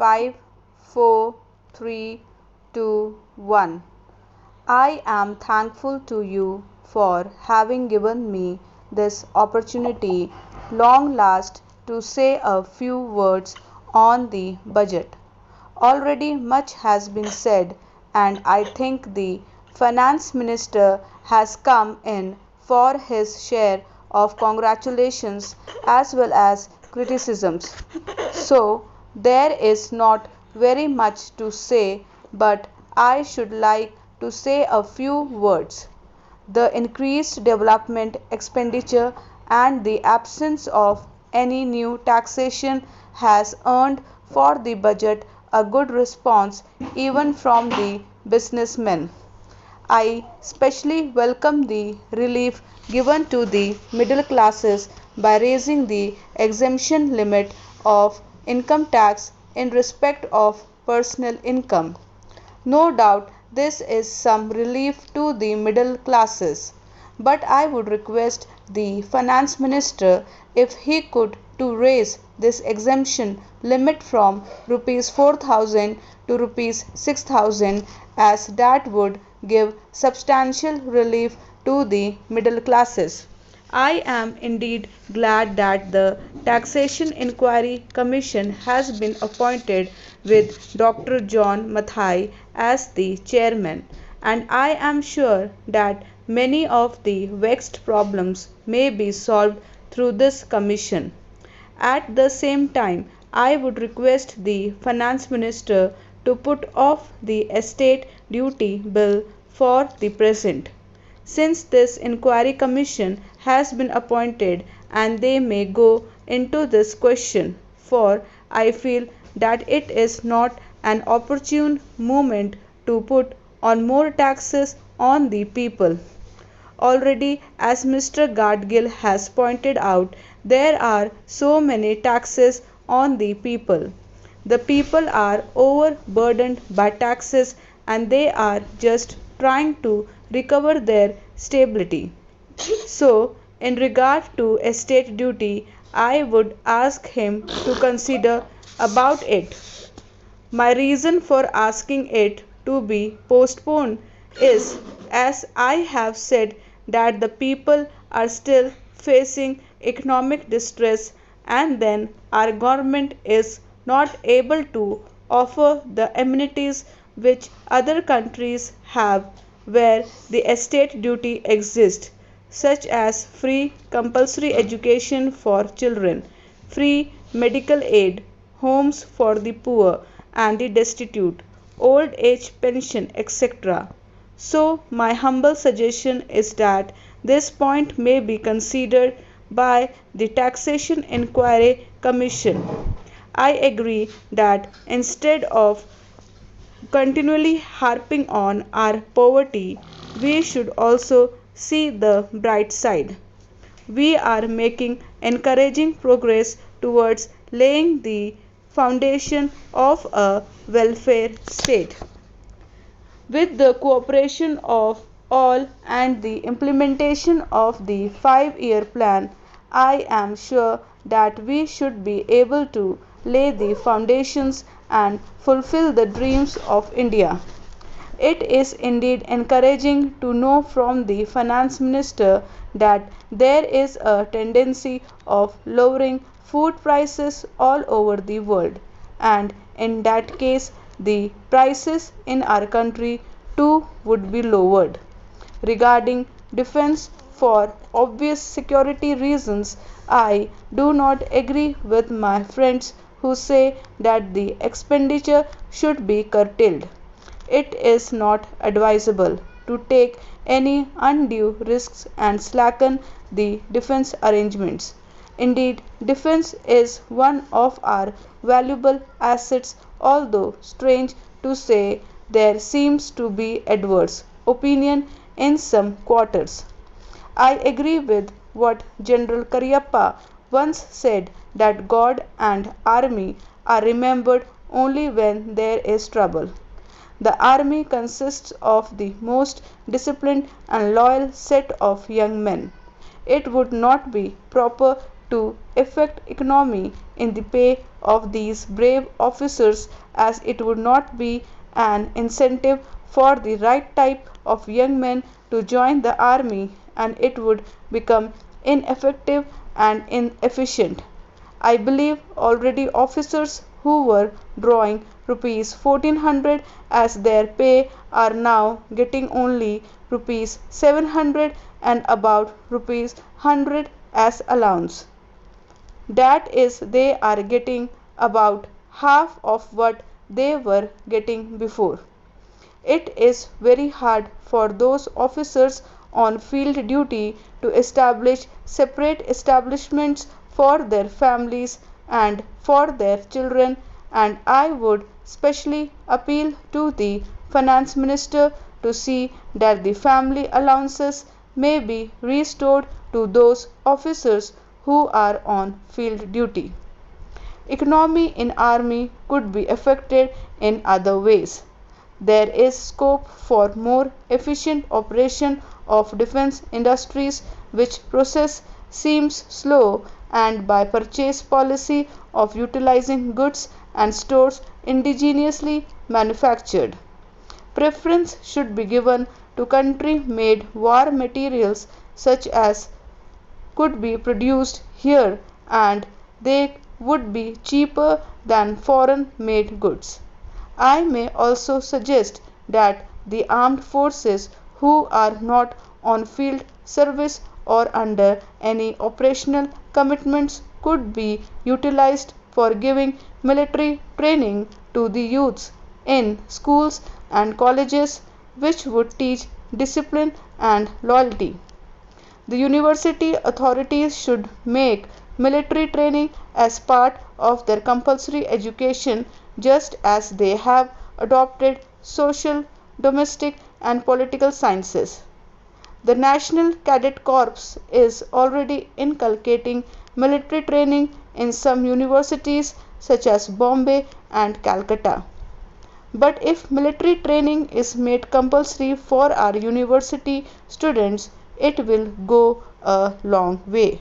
5, 4, 3, 2, 1. I am thankful to you for having given me this opportunity, long last, to say a few words on the budget. Already much has been said, and I think the Finance Minister has come in for his share of congratulations as well as criticisms. So, there is not very much to say, but I should like to say a few words. The increased development expenditure and the absence of any new taxation has earned for the budget a good response even from the businessmen. I specially welcome the relief given to the middle classes by raising the exemption limit of income tax in respect of personal income. No doubt this is some relief to the middle classes, but I would request the finance minister if he could to raise this exemption limit from rupees 4,000 to rupees 6,000, as that would give substantial relief to the middle classes. I am indeed glad that the Taxation Inquiry Commission has been appointed with Dr. John Mathai as the chairman, and I am sure that many of the vexed problems may be solved through this commission. At the same time, I would request the finance minister to put off the estate duty bill for the present, since this inquiry commission has been appointed, and they may go into this question, for I feel that it is not an opportune moment to put on more taxes on the people. Already, as Mr. Gadgil has pointed out, there are so many taxes on the people. The people are overburdened by taxes, and they are just trying to recover their stability. So, in regard to estate duty, I would ask him to consider about it. My reason for asking it to be postponed is, as I have said, that the people are still facing economic distress, and then our government is not able to offer the amenities which other countries have where the estate duty exists, such as free compulsory education for children, free medical aid, homes for the poor and the destitute, old age pension, etc. So, my humble suggestion is that this point may be considered by the Taxation Inquiry Commission. I agree that instead of continually harping on our poverty, we should also see the bright side. We are making encouraging progress towards laying the foundation of a welfare state. With the cooperation of all and the implementation of the 5-year plan, I am sure that we should be able to lay the foundations and fulfill the dreams of India. It is indeed encouraging to know from the finance minister that there is a tendency of lowering food prices all over the world, and in that case the prices in our country too would be lowered. Regarding defense, for obvious security reasons, I do not agree with my friends who say that the expenditure should be curtailed. It is not advisable to take any undue risks and slacken the defense arrangements. Indeed, defense is one of our valuable assets, although strange to say there seems to be adverse opinion in some quarters. I agree with what General Cariappa once said, that God and army are remembered only when there is trouble. The army consists of the most disciplined and loyal set of young men. It would not be proper to affect economy in the pay of these brave officers, as it would not be an incentive for the right type of young men to join the army, and it would become ineffective and inefficient. I believe already officers who were drawing rupees 1400 as their pay are now getting only rupees 700 and about rupees 100 as allowance. That is, they are getting about half of what they were getting before. It is very hard for those officers on field duty to establish separate establishments for their families and for their children, and I would specially appeal to the finance minister to see that the family allowances may be restored to those officers who are on field duty. Economy in army could be affected in other ways. There is scope for more efficient operation of defense industries, which process seems slow, and by purchase policy of utilizing goods and stores indigenously manufactured. Preference should be given to country made war materials such as could be produced here, and they would be cheaper than foreign made goods. I may also suggest that the armed forces who are not on field service or under any operational commitments could be utilized for giving military training to the youths in schools and colleges, which would teach discipline and loyalty. The university authorities should make military training as part of their compulsory education, just as they have adopted social, domestic, and political sciences. The National Cadet Corps is already inculcating military training in some universities such as Bombay and Calcutta. But if military training is made compulsory for our university students, it will go a long way.